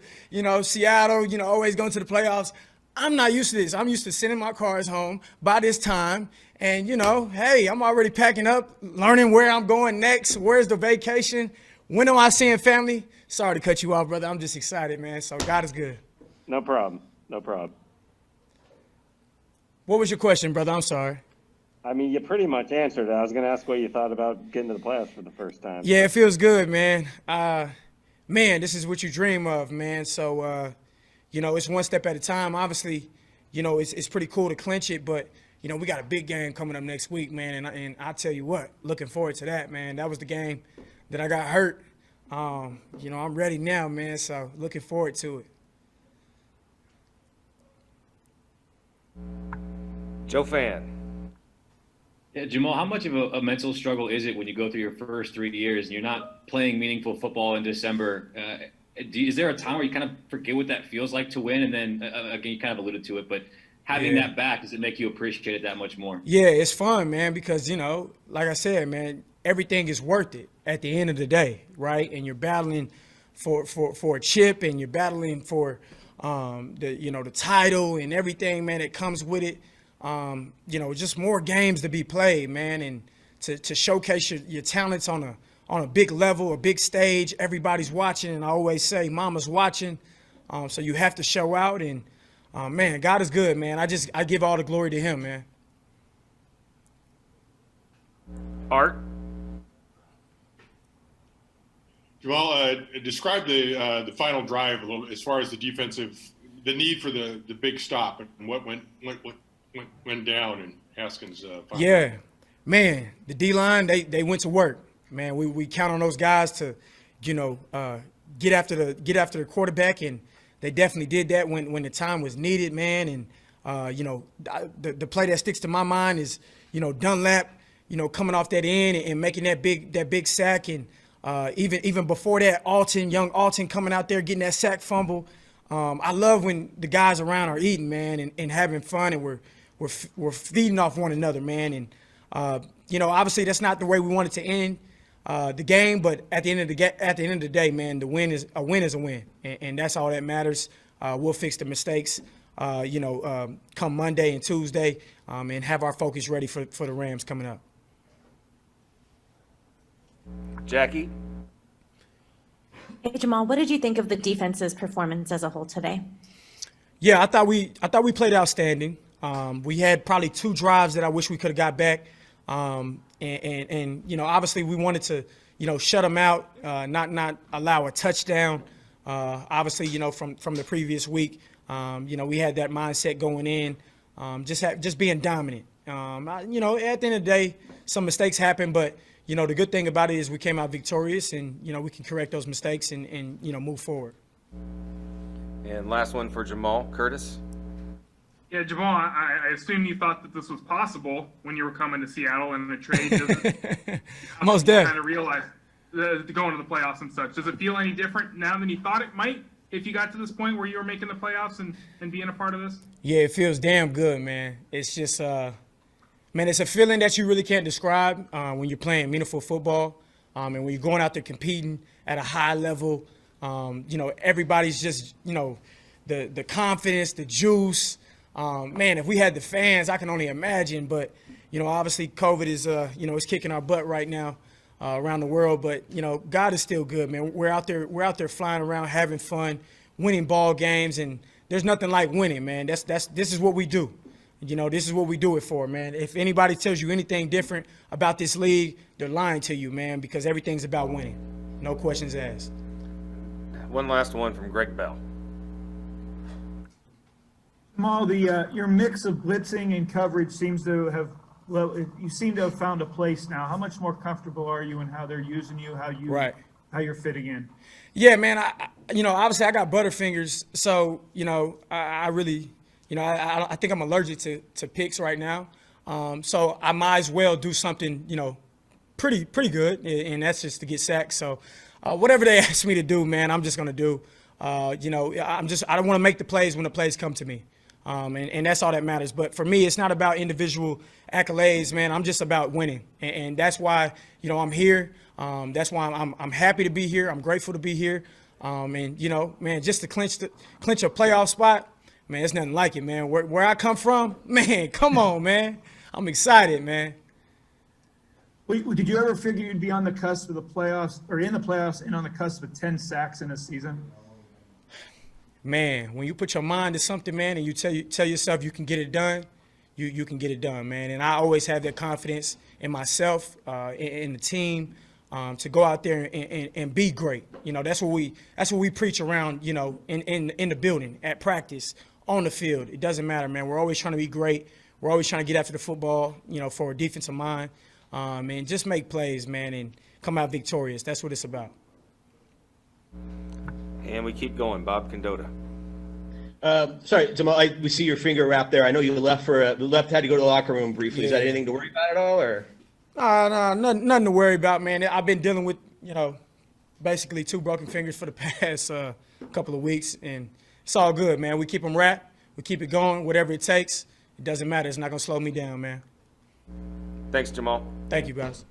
Speaker 19: Seattle, always going to the playoffs. I'm not used to this. I'm used to sending my cars home by this time. And, hey, I'm already packing up, learning where I'm going next. Where's the vacation? When am I seeing family? Sorry to cut you off, brother. I'm just excited, man. So God is good.
Speaker 3: No problem. No problem.
Speaker 19: What was your question, brother? I'm sorry.
Speaker 3: I mean, you pretty much answered it. I was going to ask what you thought about getting to the playoffs for the first time.
Speaker 19: Yeah, it feels good, man. Man, this is what you dream of, man. So, it's one step at a time. Obviously, it's pretty cool to clinch it, but, we got a big game coming up next week, man. And I tell you what, looking forward to that, man. That was the game that I got hurt. I'm ready now, man. So looking forward to it.
Speaker 2: Joe Fan.
Speaker 10: Yeah, Jamal, how much of a mental struggle is it when you go through your first 3 years and you're not playing meaningful football in December? Is there a time where you kind of forget what that feels like to win? And then, again, you kind of alluded to it, but having that back, does it make you appreciate it that much more?
Speaker 19: Yeah, it's fun, man, because, like I said, man, everything is worth it at the end of the day, right? And you're battling for a chip, and you're battling for the title and everything, man, that comes with it. Just more games to be played, man, and to showcase your talents on a big level, a big stage. Everybody's watching, and I always say, Mama's watching, so you have to show out. And man, God is good, man. I give all the glory to Him, man.
Speaker 2: Art.
Speaker 16: Jamal, describe the final drive a little as far as the need for the big stop and what went down in Haskins' final.
Speaker 19: Yeah, man, the D-line, they went to work, man. We count on those guys to, get after the quarterback, and they definitely did that when the time was needed, man. And the play that sticks to my mind is, Dunlap, coming off that end and making that big sack, and even before that, young Alton coming out there getting that sack fumble. I love when the guys around are eating, man, and having fun, and we're feeding off one another, man. And obviously that's not the way we want it to end the game, but at the end of the day, man, a win is a win, and that's all that matters. We'll fix the mistakes, come Monday and Tuesday, and have our focus ready for the Rams coming up.
Speaker 2: Jackie.
Speaker 11: Hey, Jamal, what did you think of the defense's performance as a whole today?
Speaker 19: Yeah, I thought we played outstanding. We had probably 2 drives that I wish we could have got back. And obviously we wanted to, shut them out, not allow a touchdown. Obviously, from the previous week, we had that mindset going in, just being dominant. At the end of the day, some mistakes happen, but, the good thing about it is we came out victorious, and, we can correct those mistakes and move forward.
Speaker 2: And last one for Jamal. Curtis?
Speaker 7: Yeah, Jamal, I assume you thought that this was possible when you were coming to Seattle and the trade.
Speaker 19: Most definitely.
Speaker 7: Kind of realized going to the playoffs and such. Does it feel any different now than you thought it might if you got to this point where you were making the playoffs and being a part of this?
Speaker 19: Yeah, it feels damn good, man. It's just, man, it's a feeling that you really can't describe when you're playing meaningful football and when you're going out there competing at a high level. Everybody's just, the confidence, the juice. Man, if we had the fans, I can only imagine. But, obviously COVID is, it's kicking our butt right now around the world. But, God is still good, man. We're out there flying around, having fun, winning ball games. And there's nothing like winning, man. This is what we do. This is what we do it for, man. If anybody tells you anything different about this league, they're lying to you, man, because everything's about winning. No questions asked.
Speaker 2: One last one from Greg Bell.
Speaker 9: Jamal, your mix of blitzing and coverage seems to have, you seem to have found a place now. How much more comfortable are you in how they're using you, how you're fitting in?
Speaker 19: Yeah, man. Obviously I got butterfingers, so I really, I think I'm allergic to picks right now. So I might as well do something, pretty good, and that's just to get sacked. So whatever they ask me to do, man, I'm just gonna do. I don't want to make the plays when the plays come to me. And that's all that matters. But for me, it's not about individual accolades, man. I'm just about winning, and that's why I'm here. That's why I'm happy to be here. I'm grateful to be here. And man, just to clinch a playoff spot, man, there's nothing like it, man. Where I come from, man, come on, man. I'm excited, man.
Speaker 9: Did you ever figure you'd be on the cusp of the playoffs, or in the playoffs, and on the cusp of 10 sacks in a season?
Speaker 19: Man, when you put your mind to something, man, and you tell yourself you can get it done, you can get it done, man. And I always have that confidence in myself, in the team, to go out there and be great. That's what we preach around, in the building, at practice, on the field. It doesn't matter, man. We're always trying to be great. We're always trying to get after the football, for a defensive mind, and just make plays, man, and come out victorious. That's what it's about.
Speaker 2: And we keep going. Bob Condotta.
Speaker 8: Sorry, Jamal, we see your finger wrapped there. I know you left had to go to the locker room briefly.
Speaker 19: Yeah.
Speaker 8: Is that anything to worry about at all, or?
Speaker 19: No, nothing to worry about, man. I've been dealing with, basically 2 broken fingers for the past couple of weeks, and it's all good, man. We keep them wrapped. We keep it going, whatever it takes. It doesn't matter. It's not going to slow me down, man.
Speaker 2: Thanks, Jamal.
Speaker 19: Thank you, guys.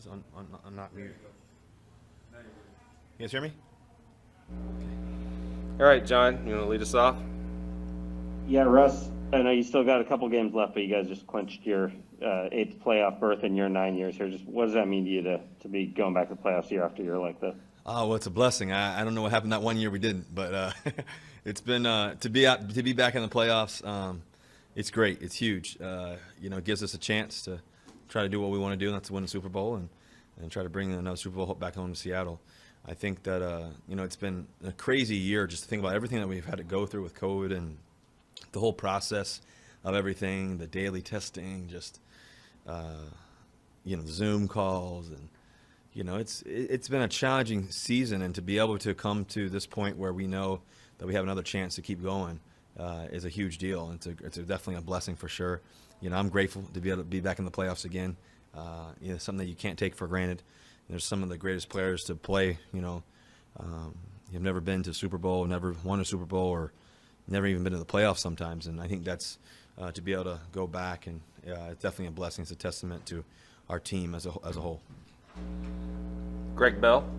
Speaker 20: Is on not mute. You guys hear me?
Speaker 2: All right, John, you want to lead us off?
Speaker 3: Yeah, Russ, I know you still got a couple games left, but you guys just clinched your 8th playoff berth in your 9 years here. Just what does that mean to you to be going back to the playoffs year after year like this?
Speaker 20: Oh, well, it's a blessing. I don't know what happened that one year we didn't, but it's been to be back in the playoffs. It's great. It's huge. It gives us a chance to try to do what we want to do, and that's to win the Super Bowl and try to bring another Super Bowl back home to Seattle. I think that it's been a crazy year just to think about everything that we've had to go through with COVID and the whole process of everything, the daily testing, just Zoom calls, and it's been a challenging season, and to be able to come to this point where we know that we have another chance to keep going is a huge deal. And it's definitely a blessing for sure. I'm grateful to be able to be back in the playoffs again. Something that you can't take for granted. There's some of the greatest players to play. You've never been to a Super Bowl, never won a Super Bowl, or never even been to the playoffs sometimes. And I think that's to be able to go back, and it's definitely a blessing. It's a testament to our team as a whole.
Speaker 2: Greg Bell.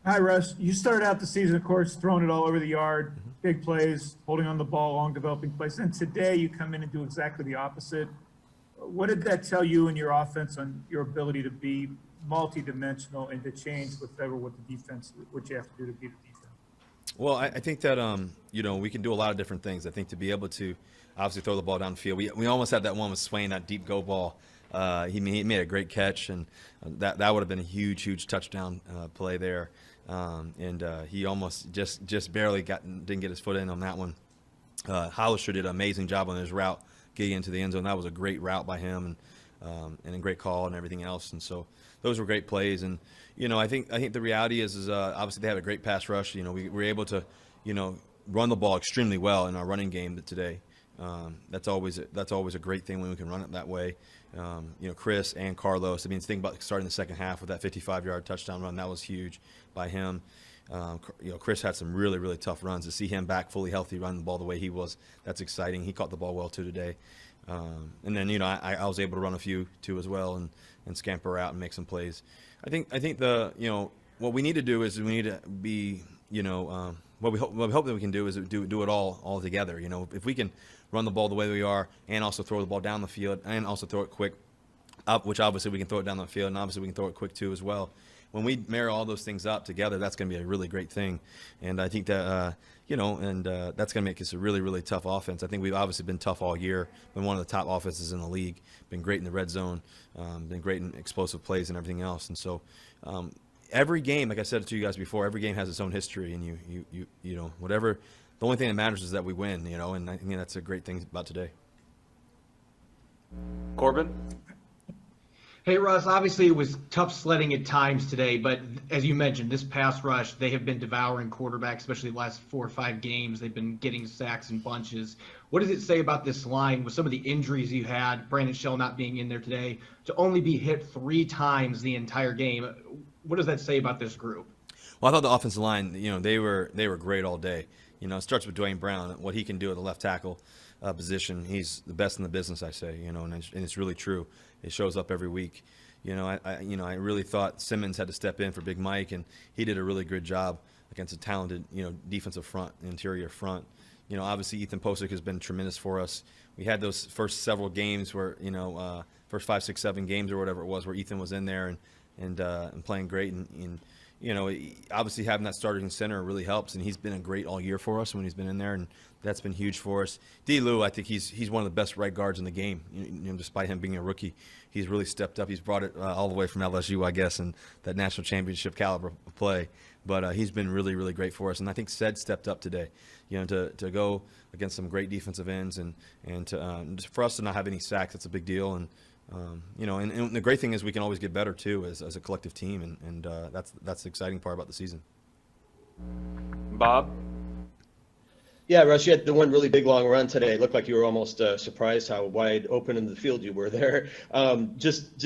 Speaker 9: Hi, Russ. You started out the season, of course, throwing it all over the yard, big plays, holding on the ball, long developing plays. And today you come in and do exactly the opposite. What did that tell you in your offense on your ability to be multidimensional and to change what the defense, what you have to do to beat the defense?
Speaker 20: Well, I think that we can do a lot of different things. I think to be able to obviously throw the ball down the field. We almost had that one with Swain, that deep go ball. He made a great catch, and that would have been a huge touchdown play there. He almost just barely didn't get his foot in on that one. Hollister did an amazing job on his route getting into the end zone. That was a great route by him, and a great call and everything else. And so those were great plays. And I think the reality is obviously they had a great pass rush. We were able to run the ball extremely well in our running game today. That's always a great thing when we can run it that way. Chris and Carlos. Think about starting the second half with that 55-yard touchdown run. That was huge by him. Chris had some really tough runs. To see him back fully healthy, running the ball the way he was, that's exciting. He caught the ball well too today. And then I was able to run a few too as well, and scamper out and make some plays. I think what we need to do is we need to be what we hope that we can do is do it all together. If we can run the ball the way we are, and also throw the ball down the field, and also throw it quick, which obviously we can throw it down the field, and obviously we can throw it quick too as well. When we marry all those things up together, that's going to be a really great thing. And I think that that's going to make us a really tough offense. I think we've obviously been tough all year. Been one of the top offenses in the league. Been great in the red zone. Been great in explosive plays and everything else. And so every game, like I said to you guys before, every game has its own history. And you whatever. The only thing that matters is that we win. And I think that's a great thing about today.
Speaker 2: Corbin.
Speaker 4: Hey, Russ, obviously it was tough sledding at times today, but as you mentioned, this pass rush, they have been devouring quarterbacks, especially the last 4 or 5 games. They've been getting sacks in bunches. What does it say about this line with some of the injuries you had, Brandon Shell not being in there today, to only be hit 3 times the entire game? What does that say about this group?
Speaker 20: Well, I thought the offensive line, they were great all day. It starts with Dwayne Brown, what he can do at the left tackle position. He's the best in the business, I say, and it's really true. It shows up every week. I really thought Simmons had to step in for Big Mike, and he did a really good job against a talented, defensive front, interior front. Obviously Ethan Posick has been tremendous for us. We had those first several games where, first 5, 6, 7 games or whatever it was, where Ethan was in there and playing great, and obviously having that starting center really helps, and he's been great all year for us when he's been in there, and that's been huge for us. D. Lou, I think he's one of the best right guards in the game. Despite him being a rookie, he's really stepped up. He's brought it all the way from LSU, I guess, and that national championship caliber play. But he's been really great for us, and I think Sed stepped up today. To go against some great defensive ends, and for us to not have any sacks, that's a big deal. And and the great thing is we can always get better too as a collective team, and that's the exciting part about the season.
Speaker 2: Bob?
Speaker 8: Yeah, Russ, you had the one really big long run today. It looked like you were almost surprised how wide open in the field you were there. Just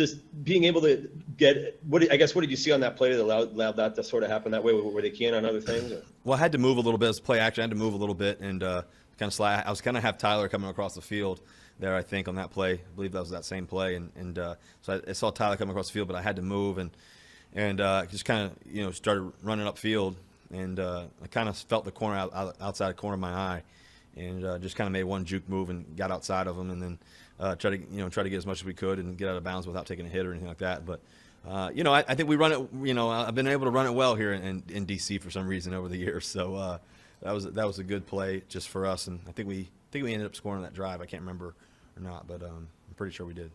Speaker 8: being able to get what did you see on that play that allowed that to sort of happen that way? Were they keying on other things? Or?
Speaker 20: Well, I had to move a little bit as play action. I had to move a little bit and kind of slide. I was kind of have Tyler coming across the field there, I think, on that play. I believe that was that same play. And so I saw Tyler come across the field, but I had to move and just kind of, started running upfield. And I kind of felt the corner outside the corner of my eye, and just kind of made one juke move and got outside of him, and then try to get as much as we could and get out of bounds without taking a hit or anything like that. But I think we run it. I've been able to run it well here in DC for some reason over the years. So that was a good play just for us, and I think we ended up scoring that drive. I can't remember or not, but I'm pretty sure we did.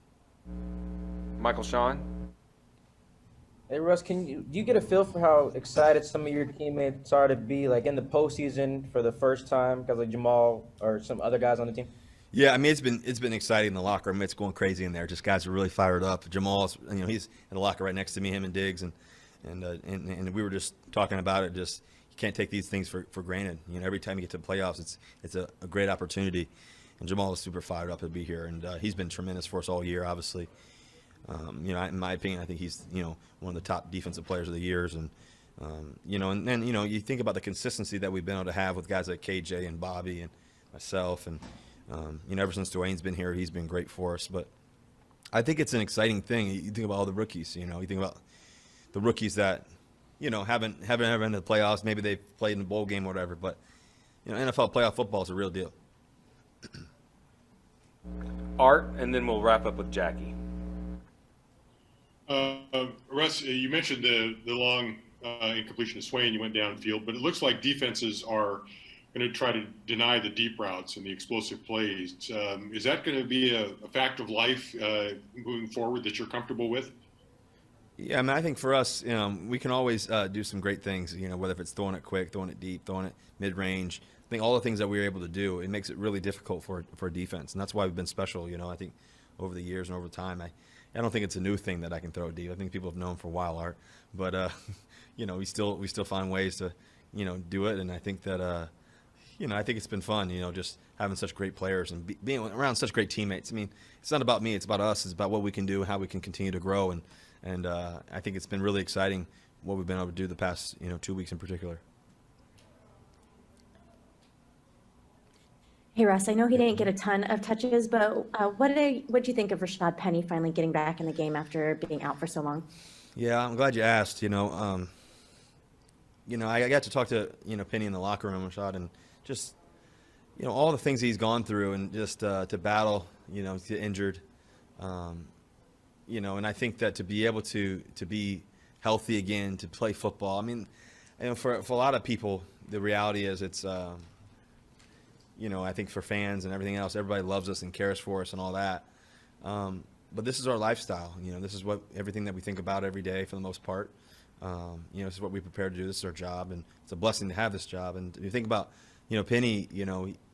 Speaker 2: Michael Sean.
Speaker 6: Hey Russ, do you get a feel for how excited some of your teammates are to be like in the postseason for the first time because like Jamal or some other guys on the team?
Speaker 20: Yeah, I mean it's been exciting in the locker room. It's going crazy in there. Just guys are really fired up. Jamal's, he's in the locker right next to me, him and Diggs, and we were just talking about it. Just you can't take these things for granted. Every time you get to the playoffs, it's a great opportunity. And Jamal is super fired up to be here, and he's been tremendous for us all year, obviously. In my opinion, I think he's, one of the top defensive players of the years. And, and then, you think about the consistency that we've been able to have with guys like KJ and Bobby and myself. And, ever since Dwayne's been here, he's been great for us. But I think it's an exciting thing. You think about all the rookies, you think about the rookies that, haven't ever been to the playoffs. Maybe they've played in the bowl game or whatever. But, NFL playoff football is a real deal.
Speaker 2: Art, and then we'll wrap up with Jackie.
Speaker 16: Russ, you mentioned the long incompletion of Swain. You went downfield, but it looks like defenses are going to try to deny the deep routes and the explosive plays. Is that going to be a fact of life moving forward that you're comfortable with?
Speaker 20: Yeah, I mean, I think for us, we can always do some great things, whether if it's throwing it quick, throwing it deep, throwing it mid-range. I think all the things that we were able to do, it makes it really difficult for defense, and that's why we've been special, I think over the years and over time. I don't think it's a new thing that I can throw deep. I think people have known for a while, Art. But we still find ways to, do it. And I think that, I think it's been fun, just having such great players and being around such great teammates. I mean, it's not about me. It's about us. It's about what we can do, how we can continue to grow. And I think it's been really exciting what we've been able to do the past, 2 weeks in particular.
Speaker 11: Hey Russ, I know he didn't get a ton of touches, but what do you think of Rashad Penny finally getting back in the game after being out for so long?
Speaker 20: Yeah, I'm glad you asked. I got to talk to Penny in the locker room, Rashad, and just all the things he's gone through, and just to battle, to get injured, and I think that to be able to be healthy again, to play football. I mean, for a lot of people, the reality is it's. I think for fans and everything else, everybody loves us and cares for us and all that. But this is our lifestyle. This is everything that we think about every day for the most part. This is what we prepare to do. This is our job, and it's a blessing to have this job. And if you think about, Penny,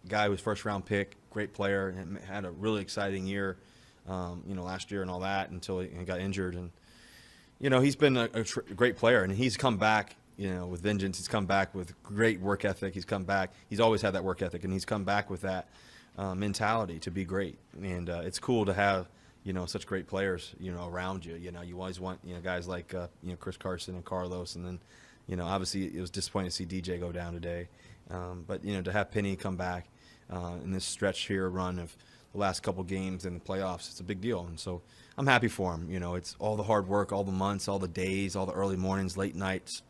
Speaker 20: guy who was first-round pick, great player, and had a really exciting year, last year and all that until he got injured. And, he's been a great player, and he's come back with vengeance. He's come back with great work ethic. He's come back. He's always had that work ethic, and he's come back with that mentality to be great. And it's cool to have, such great players, around you. You always want, guys like, Chris Carson and Carlos. And then, obviously it was disappointing to see DJ go down today. But, to have Penny come back in this stretch here, run of the last couple games in the playoffs, it's a big deal. And so I'm happy for him. It's all the hard work, all the months, all the days, all the early mornings, late nights,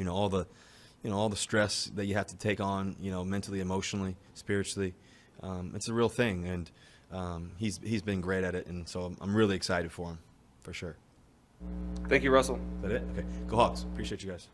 Speaker 20: all the stress that you have to take on, mentally, emotionally, spiritually. It's a real thing, and he's been great at it, and so I'm really excited for him, for sure.
Speaker 2: Thank you, Russell.
Speaker 20: Is that it? Okay. Go Hawks. Appreciate you guys.